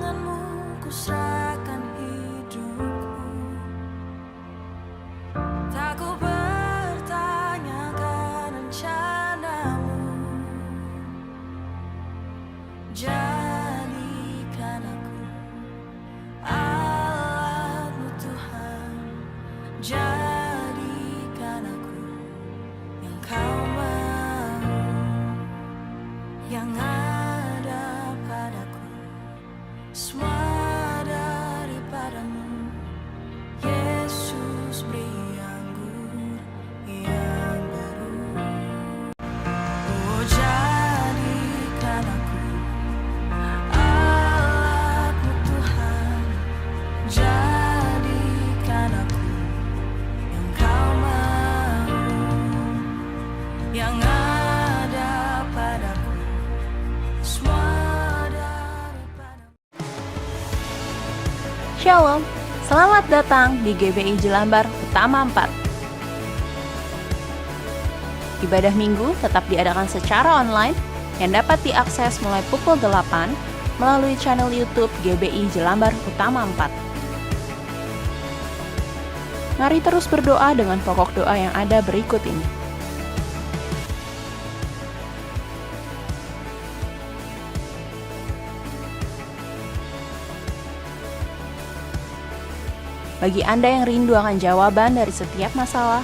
tanganmu ku serahkan hidupku. Tak ku bertanyakan rencanamu. Jadikan aku alatmu Tuhan. Jadikan aku yang kau mau, yang ada padaku, semua daripadamu. Yesus, beri anggur yang baru. Oh, jadikan aku alatmu Tuhan. Jadikan aku yang kau mau, yang ada padaku, semua daripadamu. Shalom, selamat datang di GBI Jelambar Utama 4. Ibadah minggu tetap diadakan secara online yang dapat diakses mulai pukul 8 melalui channel YouTube GBI Jelambar Utama 4. Mari terus berdoa dengan pokok doa yang ada berikut ini. Bagi Anda yang rindu akan jawaban dari setiap masalah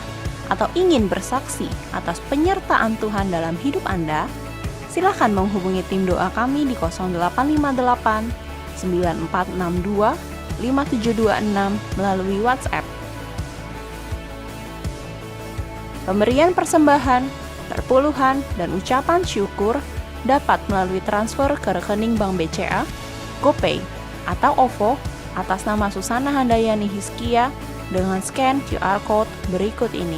atau ingin bersaksi atas penyertaan Tuhan dalam hidup Anda, silakan menghubungi tim doa kami di 0858 9462 5726 melalui WhatsApp. Pemberian persembahan, perpuluhan, dan ucapan syukur dapat melalui transfer ke rekening Bank BCA, GoPay, atau OVO atas nama Susana Handayani Hizkia dengan scan QR Code berikut ini.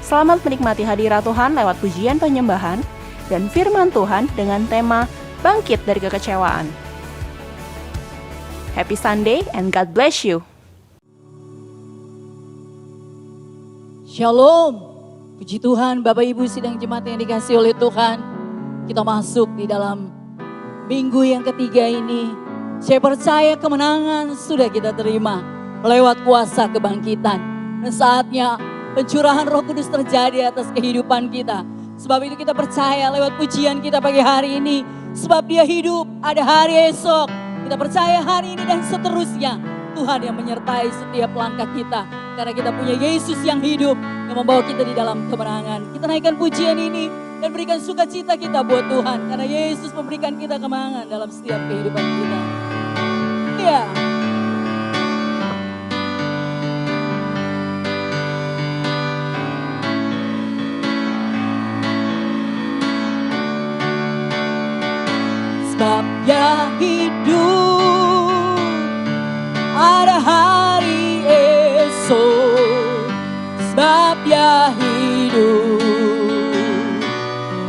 Selamat menikmati hadirat Tuhan lewat pujian penyembahan dan firman Tuhan dengan tema Bangkit dari Kekecewaan. Happy Sunday and God bless you. Shalom, puji Tuhan Bapak Ibu sidang jemaat yang dikasihi oleh Tuhan. Kita masuk di dalam minggu yang ketiga ini. Saya percaya kemenangan sudah kita terima lewat kuasa kebangkitan. Dan saatnya pencurahan Roh Kudus terjadi atas kehidupan kita. Sebab itu kita percaya lewat pujian kita pagi hari ini. Sebab Dia hidup, ada hari esok. Kita percaya hari ini dan seterusnya. Tuhan yang menyertai setiap langkah kita. Karena kita punya Yesus yang hidup, yang membawa kita di dalam kemenangan. Kita naikkan pujian ini dan berikan sukacita kita buat Tuhan. Karena Yesus memberikan kita kemenangan dalam setiap kehidupan kita. Ya. Sebab Dia hidup, ada hari esok. Sebab Dia hidup,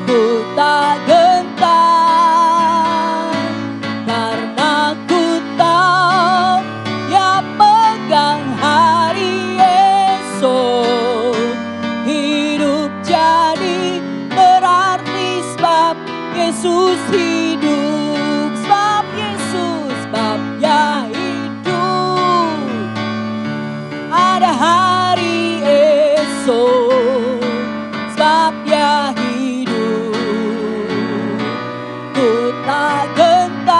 ku tak gentar, karena ku tahu Dia pegang hari esok. Hidup jadi berarti sebab Yesus hidup. Sebab Yesus, sebab Dia hidup, ada hari esok. Sebab Dia hidup, ku tak gentar,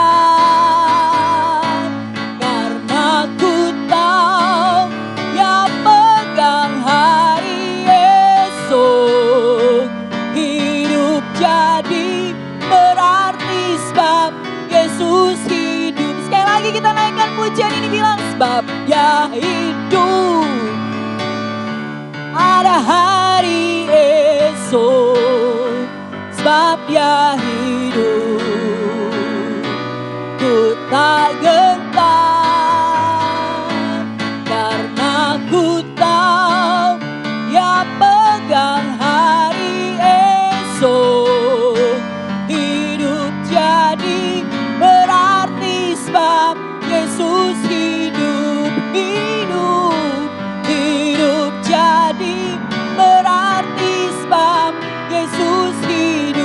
karena ku tahu Dia pegang hari esok. Hidup jadi berarti sebab Yesus hidup. Sekali lagi kita naikkan pujian ini, bilang sebab Dia hidup, ada hari esok. Sebab Dia hidup, ku tak gentar, karena ku tahu Dia pegang hari esok. Hidup jadi berarti sebab Yesus hidup. Hidup jadi berarti sebab Yesus hidup.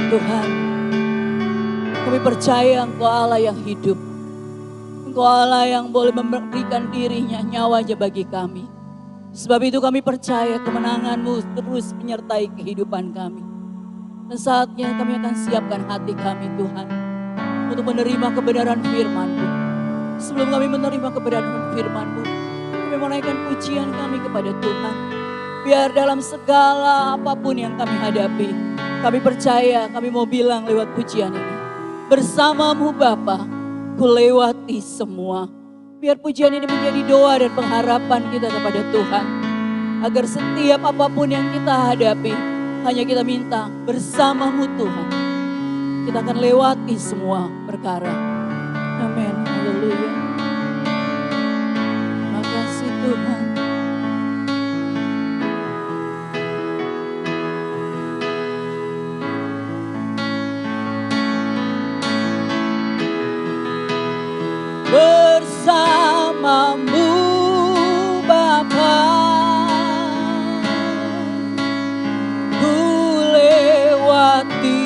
Tuhan, kami percaya Engkau Allah yang hidup. Engkau Allah yang boleh memberikan dirinya, nyawanya bagi kami. Sebab itu kami percaya kemenangan-Mu terus menyertai kehidupan kami. Dan saatnya kami akan siapkan hati kami Tuhan, untuk menerima kebenaran firman-Mu. Sebelum kami menerima kebenaran firman-Mu, kami menaikkan pujian kami kepada Tuhan. Biar dalam segala apapun yang kami hadapi, kami percaya kami mau bilang lewat pujian ini, bersama-Mu Bapa, ku lewati semua. Biar pujian ini menjadi doa dan pengharapan kita kepada Tuhan. Agar setiap apapun yang kita hadapi, hanya kita minta bersama-Mu Tuhan. Kita akan lewati semua perkara. Amin. Haleluya. Terima kasih Tuhan. Bersama-Mu Bapa, ku lewati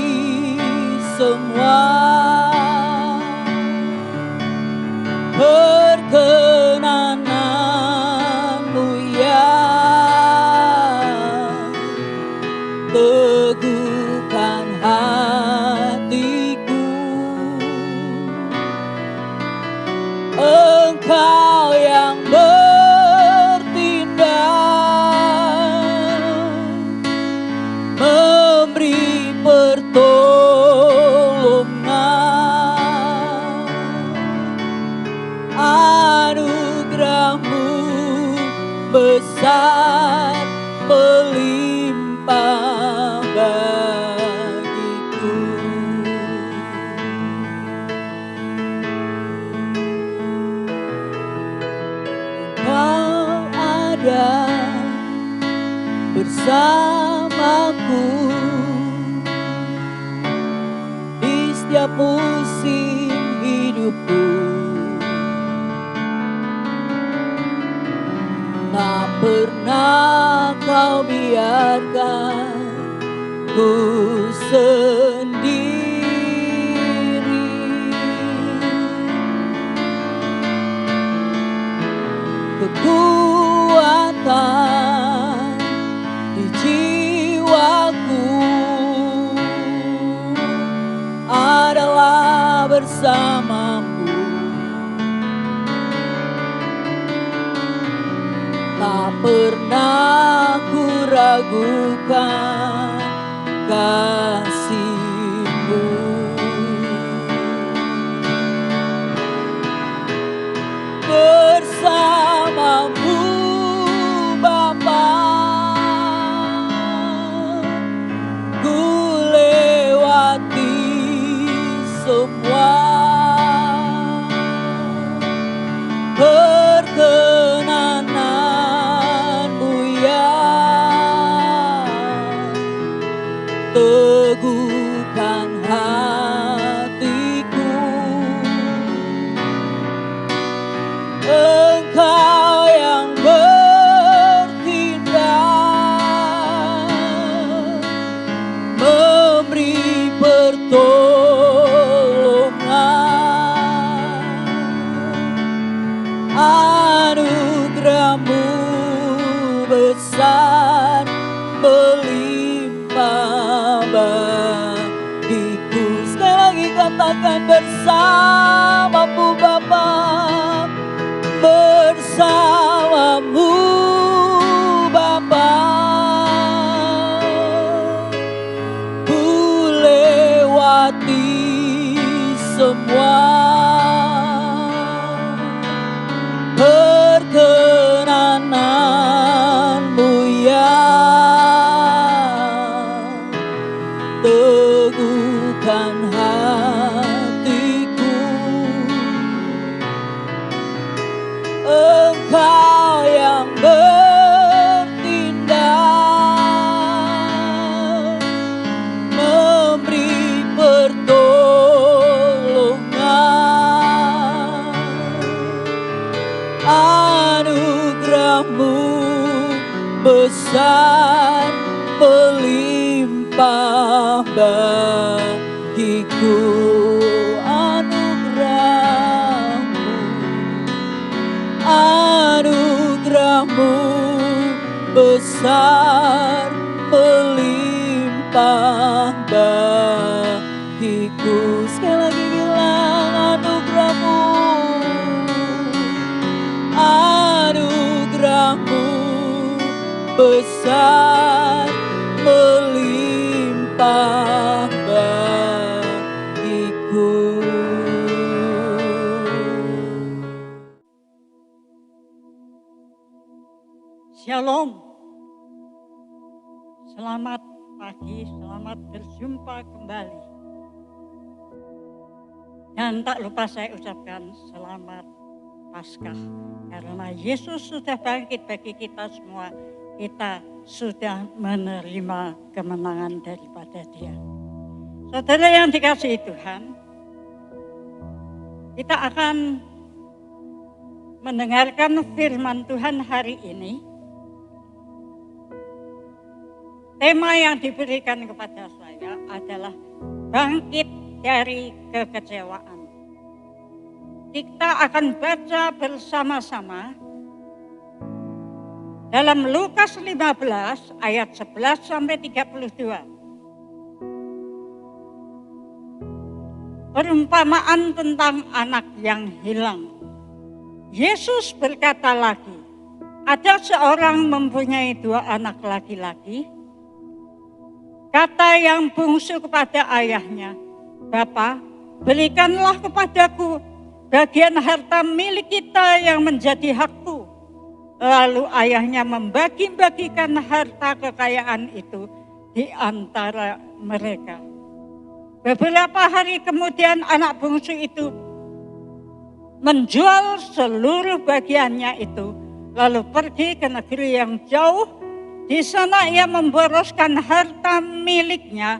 semua. Perkenanan-Mu ya teguhkan hatiku. Engkau yang bertindak, memberi pertolongan. Anugerah-Mu besar melimpah bagiku. Engkau ada bersamaku di setiap musim hidupku. Tak pernah Kau biarkan ku sendiri. Kekuatan di jiwaku adalah bersama-Mu. Tak pernah ku ragukan kasih-Mu. Bersama-Mu Bapa, ku lewati semua. Perkenanan-Mu ya teguhkan hatiku. Engkau yang bertindak, memberi pertolongan. Anugerah-Mu besar melimpah bagiku. Sekali lagi katakan bersama-Mu Bapa, bersama-Mu Bapa, ku lewati semua. Perkenanan-Mu ya teguhkan hatiku. Engkau yang bertindak, memberi pertolongan. Anugerah-Mu besar melimpah bagiku. bagiku anugerahmu, anugerahmu besar melimpah bagiku. Sekali lagi bilang anugerahmu, anugerahmu besar melimpah bagiku. Shalom. Selamat pagi, selamat berjumpa kembali. Dan tak lupa saya ucapkan selamat Paskah. Karena Yesus sudah bangkit bagi kita semua, kita sudah menerima kemenangan daripada Dia. Saudara yang dikasihi Tuhan, kita akan mendengarkan firman Tuhan hari ini. Tema yang diberikan kepada saya adalah bangkit dari kekecewaan. Kita akan baca bersama-sama dalam Lukas 15 ayat 11 sampai 32. Perumpamaan tentang anak yang hilang. Yesus berkata lagi, ada seorang mempunyai 2 anak laki-laki. Kata yang bungsu kepada ayahnya, "Bapa, berikanlah kepadaku bagian harta milik kita yang menjadi hakku." Lalu ayahnya membagi-bagikan harta kekayaan itu di antara mereka. Beberapa hari kemudian anak bungsu itu menjual seluruh bagiannya itu, lalu pergi ke negeri yang jauh. Di sana ia memboroskan harta miliknya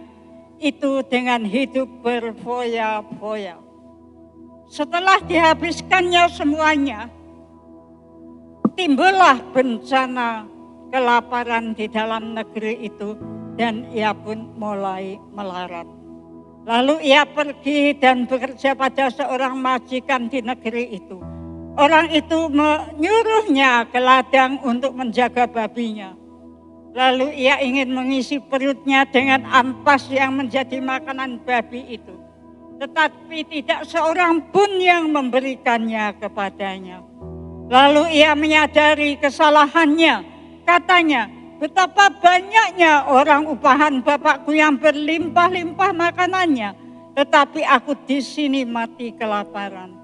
itu dengan hidup berfoya-foya. Setelah dihabiskannya semuanya, timbullah bencana kelaparan di dalam negeri itu dan ia pun mulai melarat. Lalu ia pergi dan bekerja pada seorang majikan di negeri itu. Orang itu menyuruhnya ke ladang untuk menjaga babinya. Lalu ia ingin mengisi perutnya dengan ampas yang menjadi makanan babi itu. Tetapi tidak seorang pun yang memberikannya kepadanya. Lalu ia menyadari kesalahannya. Katanya, betapa banyaknya orang upahan bapakku yang berlimpah-limpah makanannya. Tetapi aku di sini mati kelaparan.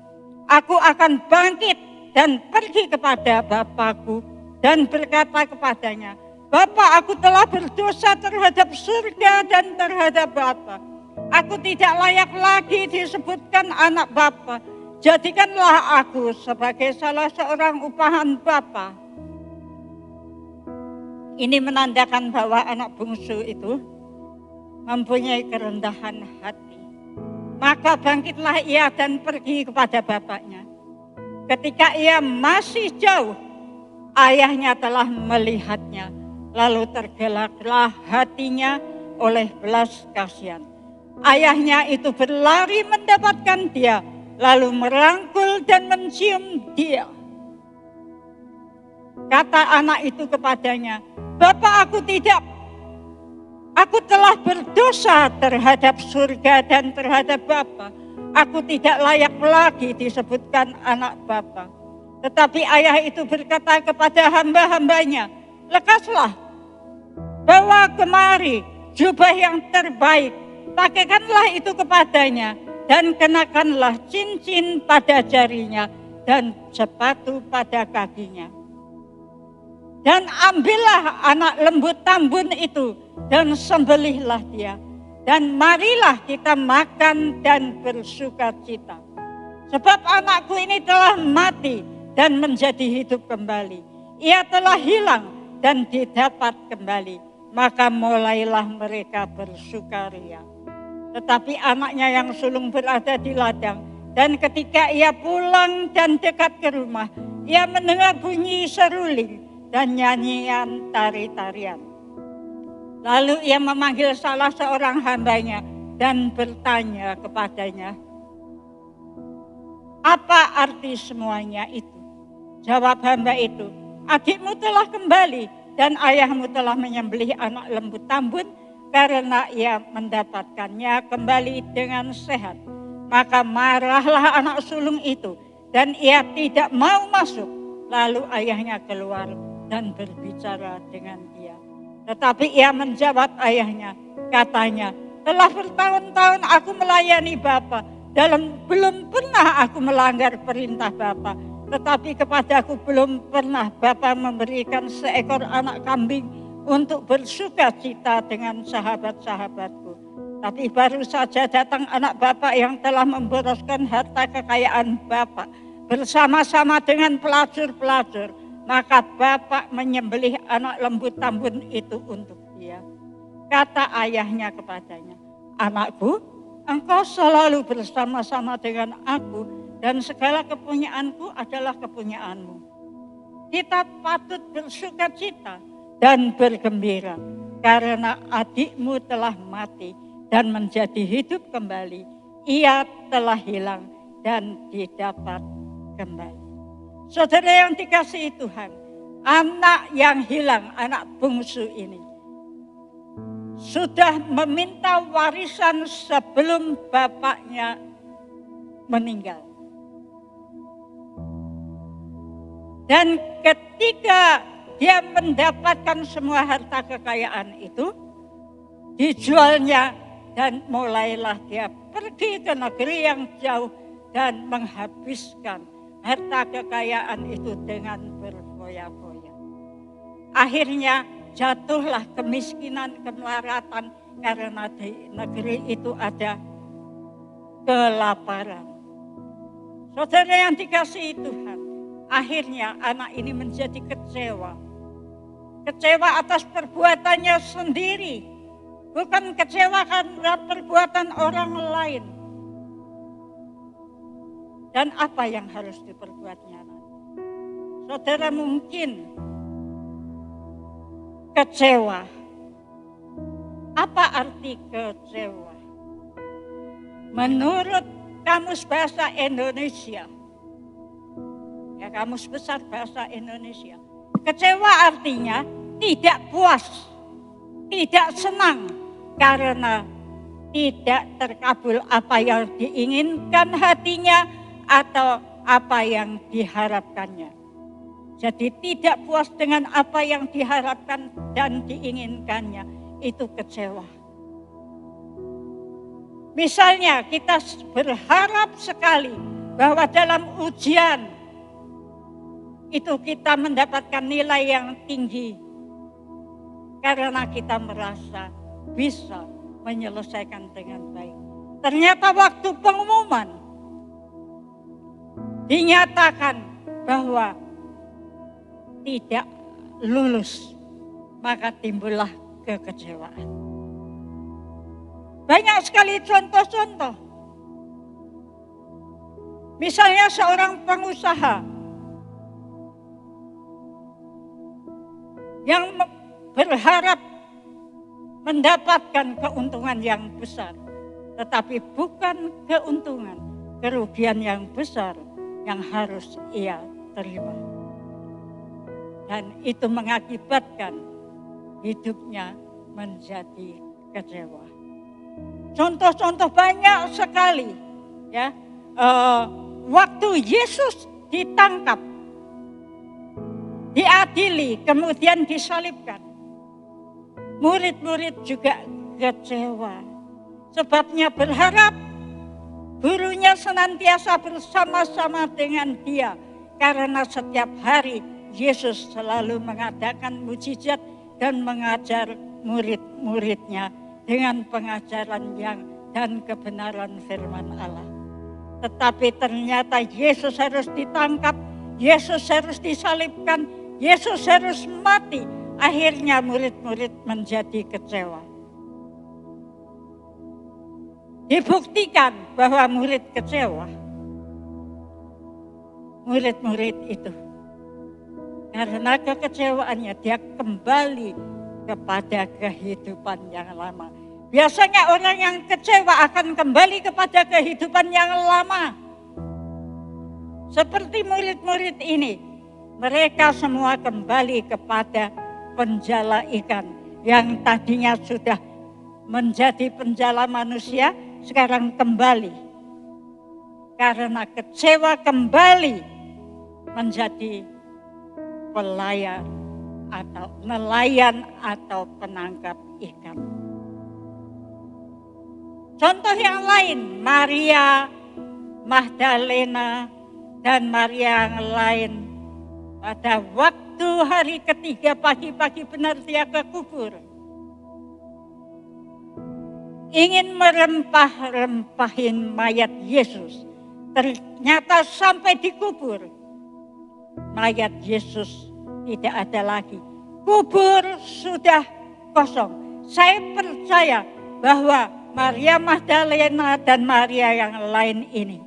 Aku akan bangkit dan pergi kepada bapakku dan berkata kepadanya, Bapa, aku telah berdosa terhadap surga dan terhadap Bapa. Aku tidak layak lagi disebutkan anak Bapa. Jadikanlah aku sebagai salah seorang upahan Bapa. Ini menandakan bahwa anak bungsu itu mempunyai kerendahan hati. Maka bangkitlah ia dan pergi kepada bapaknya. Ketika ia masih jauh, ayahnya telah melihatnya. Lalu tergeraklah hatinya oleh belas kasihan. Ayahnya itu berlari mendapatkan dia, lalu merangkul dan mencium dia. Kata anak itu kepadanya, Bapa, aku telah berdosa terhadap surga dan terhadap Bapa. Aku tidak layak lagi disebutkan anak Bapa. Tetapi ayah itu berkata kepada hamba-hambanya, lekaslah, bawa kemari jubah yang terbaik, pakaikanlah itu kepadanya, dan kenakanlah cincin pada jarinya dan sepatu pada kakinya. Dan ambillah anak lembu tambun itu dan sembelihlah dia. Dan marilah kita makan dan bersuka cita. Sebab anakku ini telah mati dan menjadi hidup kembali. Ia telah hilang dan didapat kembali. Maka mulailah mereka bersukaria. Tetapi anaknya yang sulung berada di ladang. Dan ketika ia pulang dan dekat ke rumah, ia mendengar bunyi seruling dan nyanyian tari-tarian. Lalu ia memanggil salah seorang hambanya dan bertanya kepadanya, "Apa arti semuanya itu?" Jawab hamba itu, "Adikmu telah kembali dan ayahmu telah menyembelih anak lembu tambun karena ia mendapatkannya kembali dengan sehat." Maka marahlah anak sulung itu dan ia tidak mau masuk. Lalu ayahnya keluar dan berbicara dengan dia. Tetapi ia menjawab ayahnya, katanya, "Telah bertahun-tahun aku melayani Bapa, dan belum pernah aku melanggar perintah Bapa. Tetapi kepadaku belum pernah Bapa memberikan seekor anak kambing untuk bersuka cita dengan sahabat-sahabatku. Tapi baru saja datang anak Bapa yang telah memboroskan harta kekayaan Bapa bersama-sama dengan pelacur-pelacur. Maka Bapa menyembelih anak lembu tambun itu untuk dia." Kata ayahnya kepadanya, "Anakku, engkau selalu bersama-sama dengan aku dan segala kepunyaanku adalah kepunyaanmu. Kita patut bersuka cita dan bergembira karena adikmu telah mati dan menjadi hidup kembali. Ia telah hilang dan didapat kembali." Saudara yang dikasihi Tuhan, anak yang hilang, anak bungsu ini, sudah meminta warisan sebelum bapaknya meninggal. Dan ketika dia mendapatkan semua harta kekayaan itu, dijualnya dan mulailah dia pergi ke negeri yang jauh dan menghabiskan harta kekayaan itu dengan berfoya-foya. Akhirnya jatuhlah kemiskinan, kemelaratan karena di negeri itu ada kelaparan. Saudara yang dikasihi Tuhan, akhirnya anak ini menjadi kecewa. Kecewa atas perbuatannya sendiri, bukan kecewa karena perbuatan orang lain. Dan apa yang harus diperbuatnya? Saudara mungkin kecewa. Apa arti kecewa? Menurut Kamus Bahasa Indonesia, ya Kamus Besar Bahasa Indonesia, kecewa artinya tidak puas, tidak senang karena tidak terkabul apa yang diinginkan hatinya atau apa yang diharapkannya. Jadi tidak puas dengan apa yang diharapkan dan diinginkannya, itu kecewa. Misalnya kita berharap sekali bahwa dalam ujian itu kita mendapatkan nilai yang tinggi karena kita merasa bisa menyelesaikan dengan baik. Ternyata waktu pengumuman dinyatakan bahwa tidak lulus, maka timbullah kekecewaan. Banyak sekali contoh-contoh. Misalnya seorang pengusaha yang berharap mendapatkan keuntungan yang besar, tetapi bukan keuntungan, kerugian yang besar yang harus ia terima. Dan itu mengakibatkan hidupnya menjadi kecewa. Contoh-contoh banyak sekali, ya. Waktu Yesus ditangkap, diadili, kemudian disalibkan, murid-murid juga kecewa. Sebabnya berharap gurunya senantiasa bersama-sama dengan dia. Karena setiap hari Yesus selalu mengadakan mujizat dan mengajar murid-muridnya dengan pengajaran yang dan kebenaran firman Allah. Tetapi ternyata Yesus harus ditangkap, Yesus harus disalibkan, Yesus harus mati. Akhirnya murid-murid menjadi kecewa. Dibuktikan bahwa murid kecewa. Murid-murid itu karena kekecewaannya dia kembali kepada kehidupan yang lama. Biasanya orang yang kecewa akan kembali kepada kehidupan yang lama. Seperti murid-murid ini, mereka semua kembali kepada penjala ikan yang tadinya sudah menjadi penjala manusia, sekarang kembali. Karena kecewa kembali menjadi pelayan atau nelayan atau penangkap ikan. Contoh yang lain, Maria Magdalena dan Maria yang lain pada waktu hari ketiga pagi-pagi benar dia ke kubur. Ingin merempah-rempahin mayat Yesus. Ternyata sampai dikubur, mayat Yesus tidak ada lagi. Kubur sudah kosong. Saya percaya bahwa Maria Magdalena dan Maria yang lain ini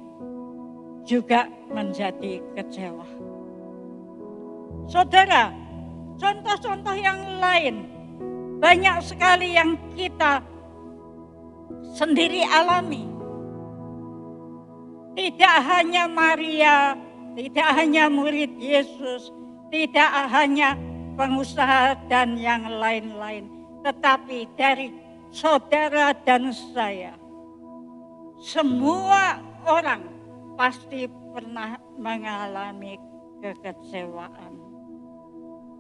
juga menjadi kecewa. Saudara, contoh-contoh yang lain banyak sekali yang kita sendiri alami. Tidak hanya Maria, tidak hanya murid Yesus, tidak hanya pengusaha dan yang lain-lain, tetapi dari saudara dan saya, semua orang pasti pernah mengalami kekecewaan.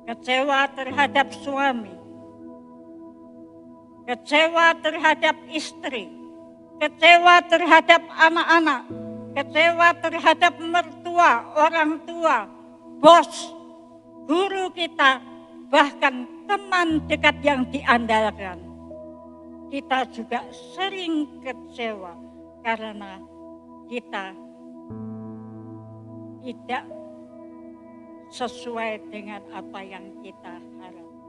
Kecewa terhadap suami, kecewa terhadap istri, kecewa terhadap anak-anak, kecewa terhadap mertua, orang tua, bos, guru kita, bahkan teman dekat yang diandalkan. Kita juga sering kecewa karena kita tidak sesuai dengan apa yang kita harapkan.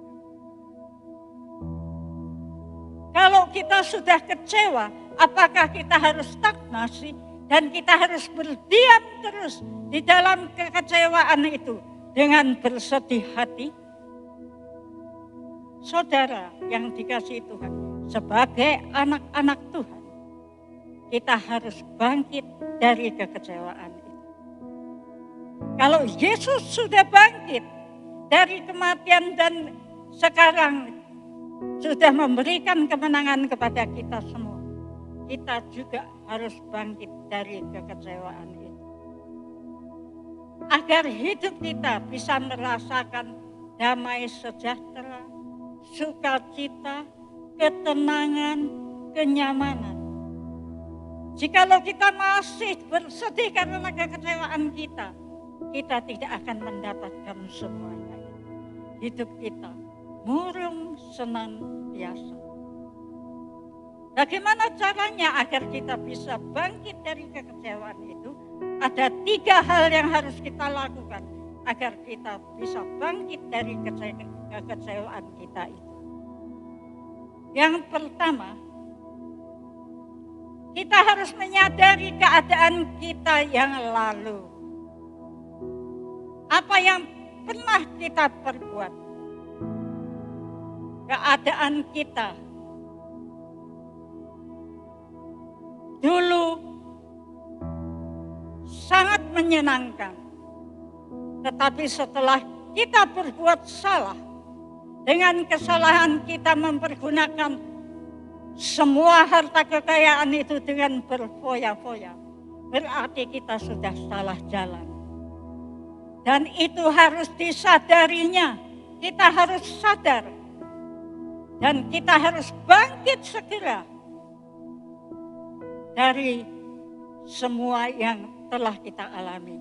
Kalau kita sudah kecewa, apakah kita harus stagnasi dan kita harus berdiam terus di dalam kekecewaan itu dengan bersedih hati? Saudara yang dikasihi Tuhan, sebagai anak-anak Tuhan, kita harus bangkit dari kekecewaan itu. Kalau Yesus sudah bangkit dari kematian dan sekarang sudah memberikan kemenangan kepada kita semua, kita juga harus bangkit dari kekecewaan itu. Agar hidup kita bisa merasakan damai sejahtera, sukacita, ketenangan, kenyamanan. Jikalau kita masih bersedih karena kekecewaan kita tidak akan mendapatkan semuanya. Hidup kita murung senantiasa. Bagaimana caranya agar kita bisa bangkit dari kekecewaan itu? Ada 3 hal yang harus kita lakukan agar kita bisa bangkit dari kekecewaan kita itu. Yang pertama, kita harus menyadari keadaan kita yang lalu. Apa yang pernah kita perbuat. Keadaan kita dulu sangat menyenangkan. Tetapi setelah kita berbuat salah, dengan kesalahan kita mempergunakan semua harta kekayaan itu dengan berfoya-foya, berarti kita sudah salah jalan. Dan itu harus disadarinya, kita harus sadar. Dan kita harus bangkit segera dari semua yang telah kita alami,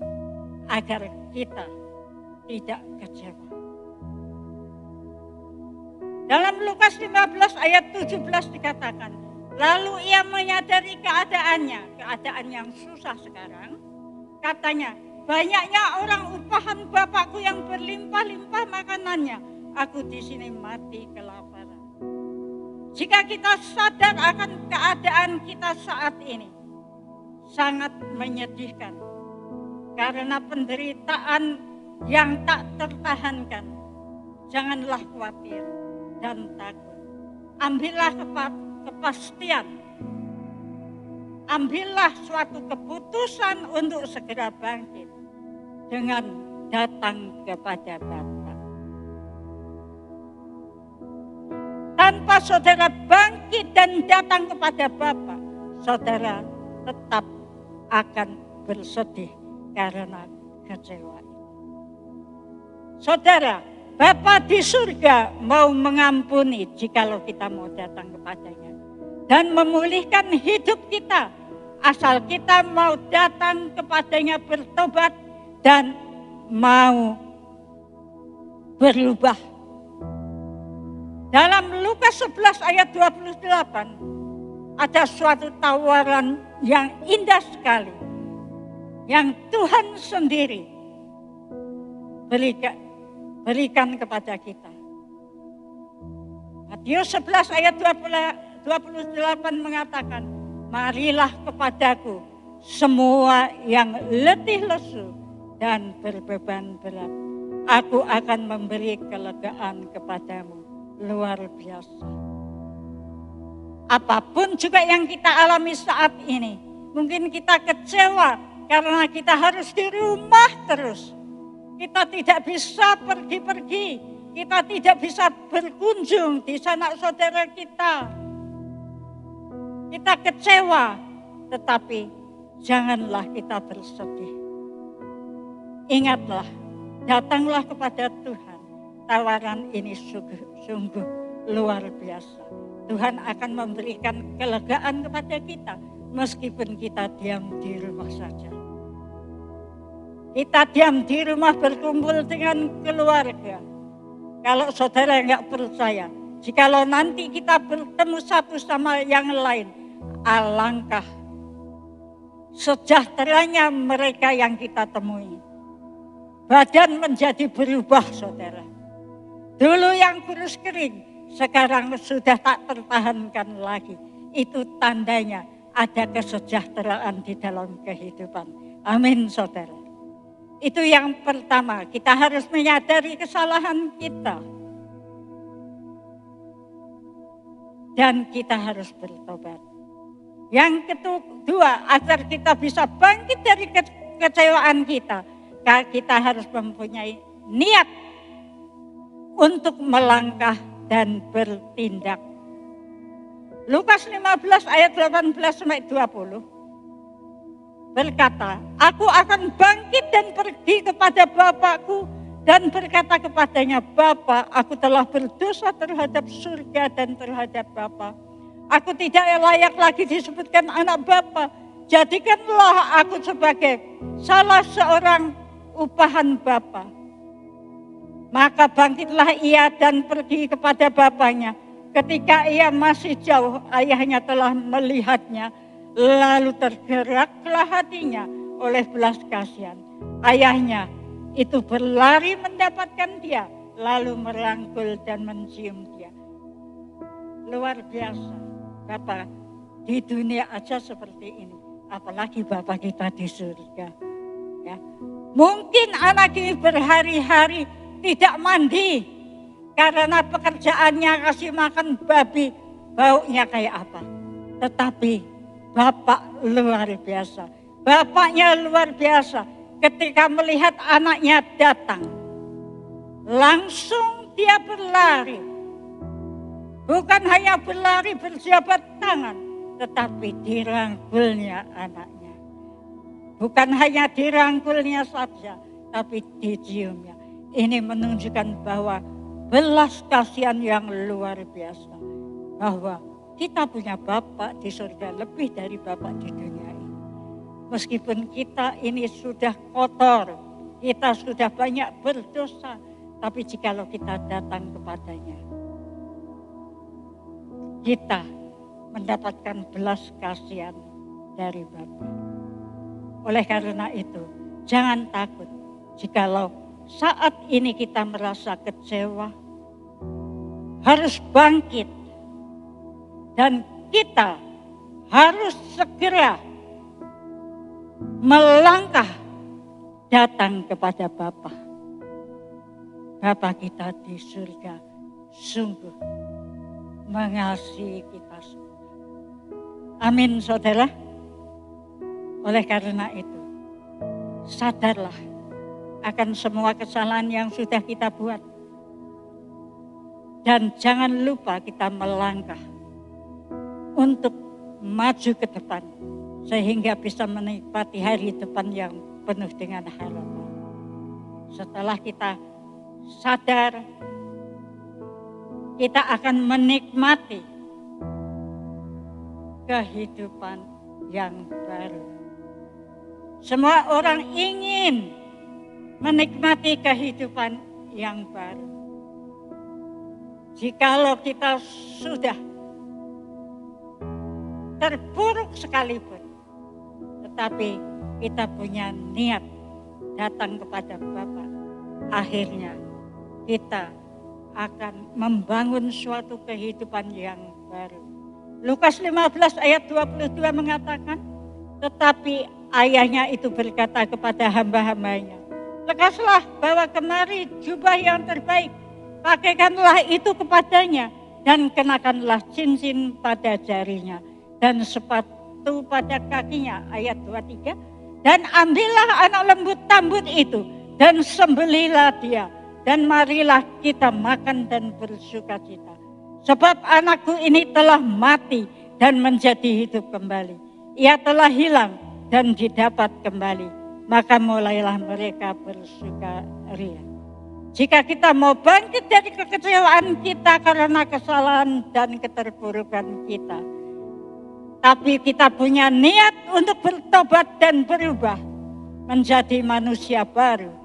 agar kita tidak kecewa. Dalam Lukas 15 ayat 17 dikatakan, lalu ia menyadari keadaan yang susah sekarang. Katanya, banyaknya orang upahan Bapakku yang berlimpah-limpah makanannya. Aku di sini mati kelaparan. Jika kita sadar akan keadaan kita saat ini, sangat menyedihkan. Karena penderitaan yang tak tertahankan. Janganlah khawatir dan takut. Ambillah kepastian. Ambillah suatu keputusan untuk segera bangkit dengan datang kepada Bapa. Tanpa saudara bangkit dan datang kepada Bapa, saudara tetap akan bersedih karena kecewa. Saudara, Bapa di surga mau mengampuni jikalau kita mau datang kepadanya. Dan memulihkan hidup kita. Asal kita mau datang kepadanya bertobat dan mau berubah. Dalam Lukas 11 ayat 28 ada suatu tawaran yang indah sekali. Yang Tuhan sendiri berikan kepada kita. Matius 11 ayat 28 mengatakan, marilah kepadaku semua yang letih lesu dan berbeban berat. Aku akan memberi kelegaan kepadamu luar biasa. Apapun juga yang kita alami saat ini, mungkin kita kecewa karena kita harus di rumah terus. Kita tidak bisa pergi-pergi, kita tidak bisa berkunjung di sanak saudara kita. Kita kecewa, tetapi janganlah kita bersedih. Ingatlah, datanglah kepada Tuhan. Tawaran ini sungguh luar biasa. Tuhan akan memberikan kelegaan kepada kita, meskipun kita diam di rumah saja. Kita diam di rumah berkumpul dengan keluarga. Kalau saudara nggak percaya, jikalau nanti kita bertemu satu sama yang lain, alangkah sejahteranya mereka yang kita temui. Badan menjadi berubah, saudara. Dulu yang kurus kering, sekarang sudah tak tertahankan lagi. Itu tandanya ada kesejahteraan di dalam kehidupan. Amin, saudara. Itu yang pertama, kita harus menyadari kesalahan kita. Dan kita harus bertobat. Yang kedua, agar kita bisa bangkit dari kekecewaan kita, kita harus mempunyai niat untuk melangkah dan bertindak. Lukas 15 ayat 18-20 berkata, aku akan bangkit dan pergi kepada Bapakku dan berkata kepadanya, Bapa, aku telah berdosa terhadap surga dan terhadap Bapa. Aku tidak layak lagi disebutkan anak Bapa. Jadikanlah aku sebagai salah seorang upahan Bapa. Maka bangkitlah ia dan pergi kepada bapaknya. Ketika ia masih jauh, ayahnya telah melihatnya. Lalu tergeraklah hatinya oleh belas kasihan. Ayahnya itu berlari mendapatkan dia, lalu merangkul dan mencium dia. Luar biasa, Bapak di dunia aja seperti ini, apalagi Bapak kita di surga. Ya. Mungkin anak ini berhari-hari tidak mandi karena pekerjaannya kasih makan babi, baunya kayak apa. Tetapi Bapak luar biasa. Bapaknya luar biasa. Ketika melihat anaknya datang, langsung dia berlari. Bukan hanya berlari berjabat tangan, tetapi dirangkulnya anaknya. Bukan hanya dirangkulnya saja, tapi diciumnya. Ini menunjukkan bahwa belas kasihan yang luar biasa. Bahwa kita punya Bapak di surga lebih dari Bapak di dunia ini. Meskipun kita ini sudah kotor, kita sudah banyak berdosa, tapi jikalau kita datang kepadanya, kita mendapatkan belas kasihan dari Bapa. Oleh karena itu, jangan takut jikalau saat ini kita merasa kecewa, harus bangkit. Dan kita harus segera melangkah datang kepada Bapa. Bapa kita di surga sungguh mengasihi kita semua. Amin, saudara. Oleh karena itu, sadarlah akan semua kesalahan yang sudah kita buat. Dan jangan lupa kita melangkah untuk maju ke depan, sehingga bisa menikmati hari depan yang penuh dengan harapan. Setelah kita sadar, kita akan menikmati kehidupan yang baru. Semua orang ingin menikmati kehidupan yang baru. Jikalau kita sudah terpuruk sekalipun, tetapi kita punya niat datang kepada Bapa, akhirnya kita akan membangun suatu kehidupan yang baru. Lukas 15 ayat 22 mengatakan, tetapi ayahnya itu berkata kepada hamba-hambanya, lekaslah bawa kemari jubah yang terbaik, pakaikanlah itu kepadanya, dan kenakanlah cincin pada jarinya, dan sepatu pada kakinya. Ayat 23, dan ambillah anak lembut tambut itu, dan sembelilah dia, dan marilah kita makan dan bersuka cita. Sebab anakku ini telah mati dan menjadi hidup kembali. Ia telah hilang dan didapat kembali. Maka mulailah mereka bersuka ria. Jika kita mau bangkit dari kekecewaan kita karena kesalahan dan keterpurukan kita, tapi kita punya niat untuk bertobat dan berubah menjadi manusia baru,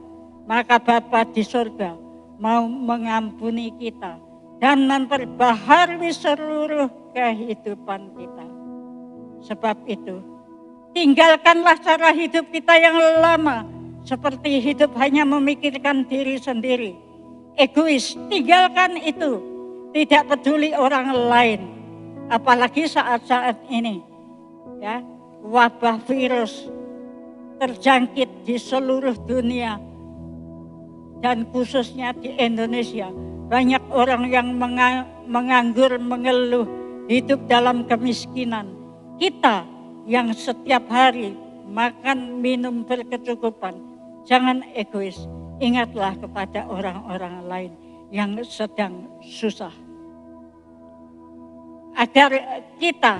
maka Bapa di surga mau mengampuni kita dan memperbaharui seluruh kehidupan kita. Sebab itu, tinggalkanlah cara hidup kita yang lama, seperti hidup hanya memikirkan diri sendiri. Egois, tinggalkan itu. Tidak peduli orang lain. Apalagi saat-saat ini, ya, wabah virus terjangkit di seluruh dunia dan khususnya di Indonesia. Banyak orang yang menganggur, mengeluh, hidup dalam kemiskinan. Kita yang setiap hari makan, minum berkecukupan, jangan egois. Ingatlah kepada orang-orang lain yang sedang susah. Agar kita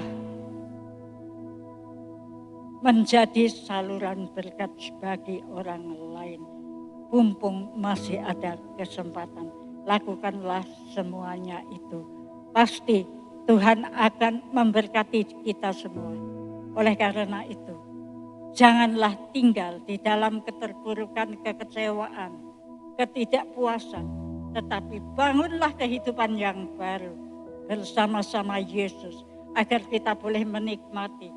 menjadi saluran berkat bagi orang lain. Mumpung masih ada kesempatan, lakukanlah semuanya itu. Pasti Tuhan akan memberkati kita semua. Oleh karena itu, janganlah tinggal di dalam keterpurukan, kekecewaan, ketidakpuasan, tetapi bangunlah kehidupan yang baru bersama-sama Yesus, agar kita boleh menikmati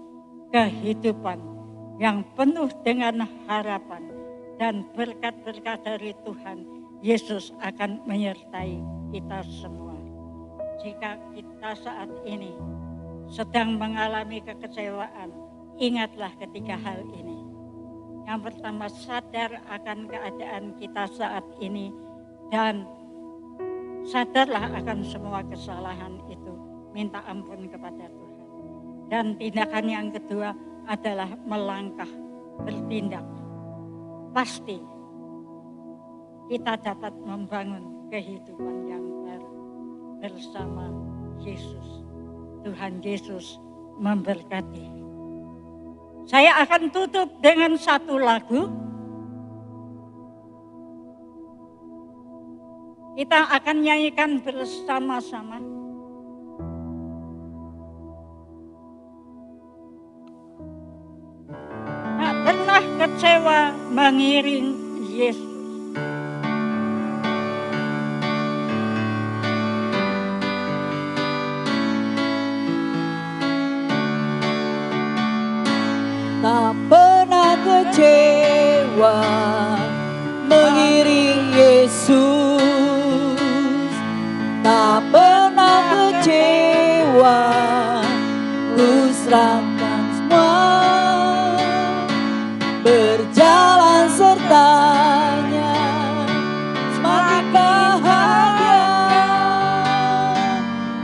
kehidupan yang penuh dengan harapan, dan berkat-berkat dari Tuhan Yesus akan menyertai kita semua. Jika kita saat ini sedang mengalami kekecewaan, ingatlah ketiga hal ini. Yang pertama, sadar akan keadaan kita saat ini dan sadarlah akan semua kesalahan itu. Minta ampun kepada Tuhan. Dan tindakan yang kedua adalah melangkah, bertindak. Pasti kita dapat membangun kehidupan yang baru bersama Yesus. Tuhan Yesus memberkati. Saya akan tutup dengan satu lagu. Kita akan nyanyikan bersama-sama. Tak pernah kecewa mengiring Yesus. Tak pernah kecewa mengiring Yesus. Tak pernah kecewa, ku serahkan semua, berjalan sertanya, semakin bahagia.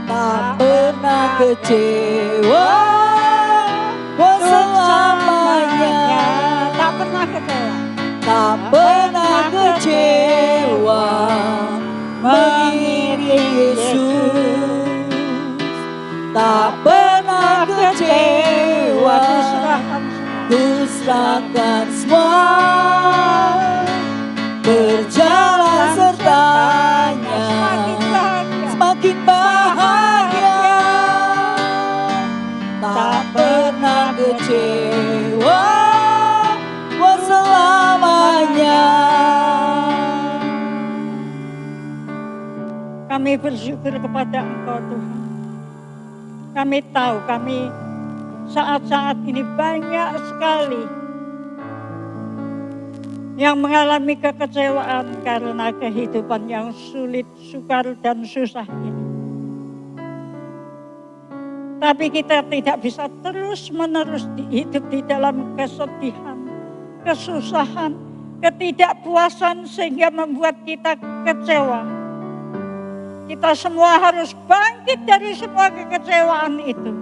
Tak pernah kecewa pernah kecewa. Tak pernah kecewa mengiring Yesus. Tak pernah kecewa, ku serahkan semua, berjalan sertanya, semakin bahagia. Tak pernah kecewa, buat selamanya. Kami bersyukur kepada Engkau Tuhan. Kami tahu kami saat-saat ini banyak sekali yang mengalami kekecewaan karena kehidupan yang sulit, sukar dan susah ini. Tapi kita tidak bisa terus-menerus hidup di dalam kesedihan, kesusahan, ketidakpuasan sehingga membuat kita kecewa. Kita semua harus bangkit dari semua kekecewaan itu.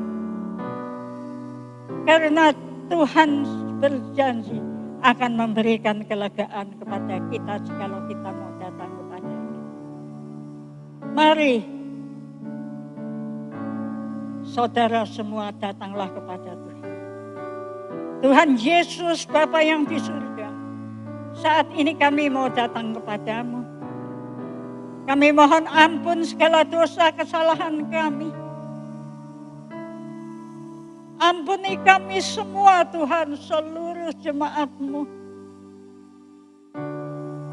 Karena Tuhan berjanji akan memberikan kelegaan kepada kita jikalau kita mau datang kepada-Nya. Mari saudara semua datanglah kepada Tuhan. Tuhan Yesus Bapa yang di surga, saat ini kami mau datang kepadamu. Kami mohon ampun segala dosa kesalahan kami. Ampuni kami semua Tuhan, seluruh jemaat-Mu.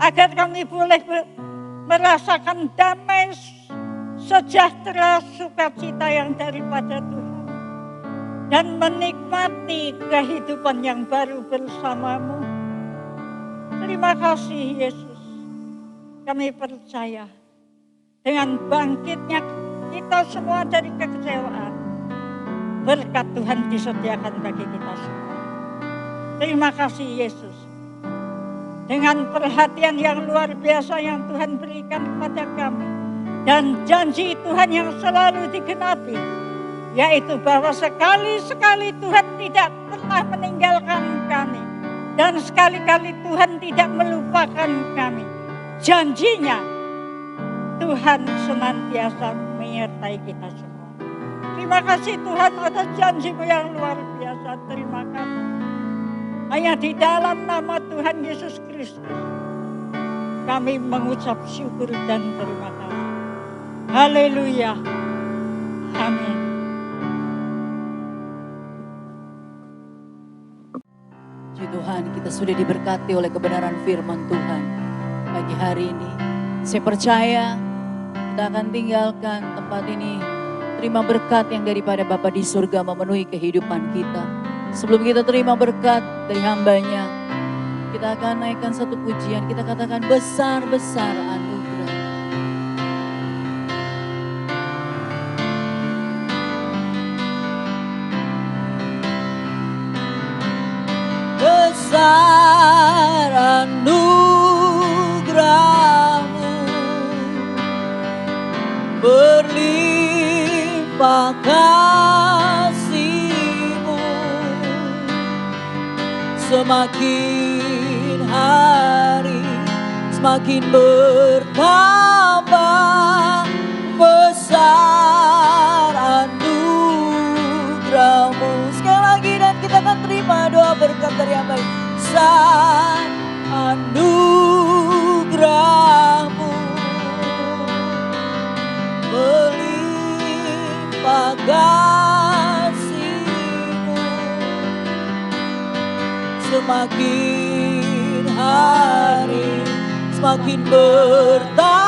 Agar kami boleh merasakan damai, sejahtera, sukacita yang daripada Tuhan. Dan menikmati kehidupan yang baru bersama-Mu. Terima kasih Yesus. Kami percaya dengan bangkitnya kita semua dari kekecewaan, berkat Tuhan disediakan bagi kita semua. Terima kasih Yesus. Dengan perhatian yang luar biasa yang Tuhan berikan kepada kami. Dan janji Tuhan yang selalu digenapi. Yaitu bahwa sekali-sekali Tuhan tidak pernah meninggalkan kami. Dan sekali-kali Tuhan tidak melupakan kami. Janjinya Tuhan senantiasa menyertai kita semua. Terima kasih Tuhan atas janji-Mu yang luar biasa. Terima kasih. Hanya di dalam nama Tuhan Yesus Kristus kami mengucap syukur dan terima kasih. Haleluya. Amin. Puji Tuhan, kita sudah diberkati oleh kebenaran firman Tuhan pagi hari ini. Saya percaya kita akan tinggalkan tempat ini, terima berkat yang daripada Bapa di surga memenuhi kehidupan kita. Sebelum kita terima berkat dari hamba-Nya, kita akan naikkan satu pujian, kita katakan besar-besar anugerah. Besar anugerah-Mu, berlimpah kasih-Mu, semakin hari semakin bertambah. Besar anugerah-Mu. Sekali lagi dan kita akan terima doa berkat dari hamba. Besar anugerah-Mu, berlimpah kasih-Mu, semakin hari semakin bertambah.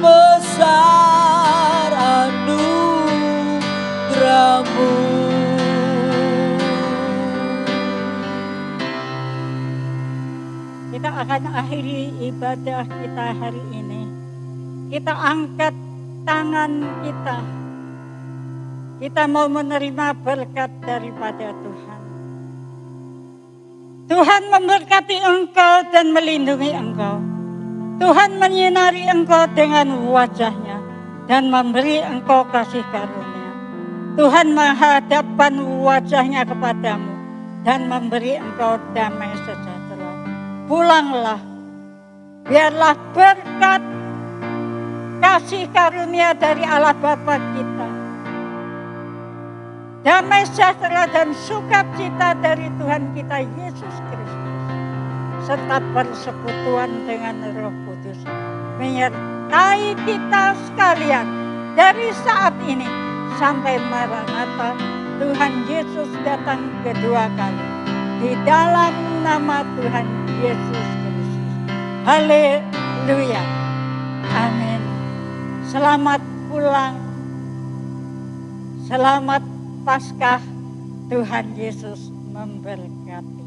Besar anugerah-Mu. Kita akan akhiri ibadah kita hari ini. Kita angkat tangan kita. Kita mau menerima berkat daripada Tuhan. Tuhan memberkati engkau dan melindungi engkau. Tuhan menyinari engkau dengan wajah-Nya dan memberi engkau kasih karunia. Tuhan menghadapkan wajah-Nya kepadamu dan memberi engkau damai sejahtera. Pulanglah, biarlah berkat kasih karunia dari Allah Bapa kita, damai sejahtera dan sukacita dari Tuhan kita Yesus Kristus, serta persekutuan dengan Roh Kudus menyertai kita sekalian dari saat ini sampai Maranatha Tuhan Yesus datang kedua kali. Di dalam nama Tuhan Yesus Kristus. Haleluya. Amin. Selamat pulang. Selamat Paskah. Tuhan Yesus memberkati.